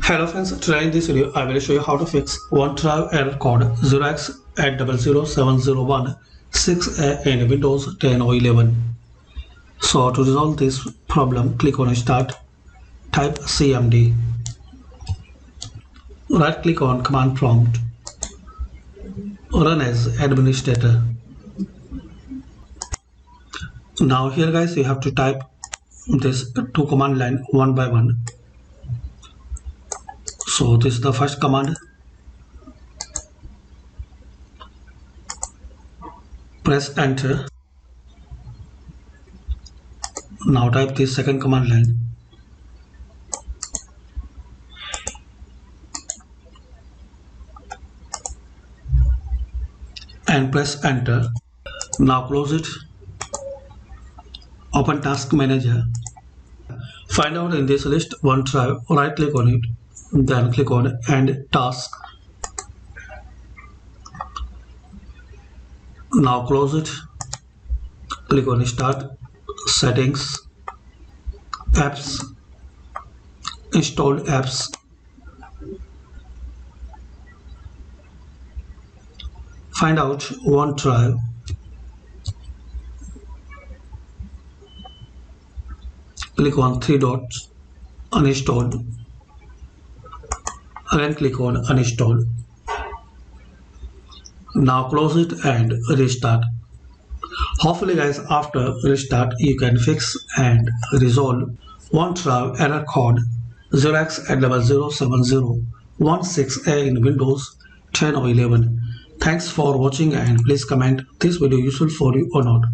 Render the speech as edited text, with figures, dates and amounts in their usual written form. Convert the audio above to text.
Hello friends, today in this video I will show you how to fix OneDrive error code 0x8007016a in Windows 10 or 11. So to resolve this problem, click on Start, type CMD, right click on Command Prompt, run as administrator. Now here guys, you have to type this two command line one by one. So this is the first command. Press enter. Now type this second command line. And press enter. Now close it. Open Task Manager. Find out in this list OneDrive, right click on it, then click on End Task. Now close it. Click on Start, Settings, Apps, Installed Apps. Find out OneDrive. Click on three dots, Uninstalled. Again click on Uninstall. Now close it and restart. Hopefully guys, after restart you can fix and resolve OneDrive error code 0x8007016a in Windows 10 or 11. Thanks for watching and please comment this video useful for you or not.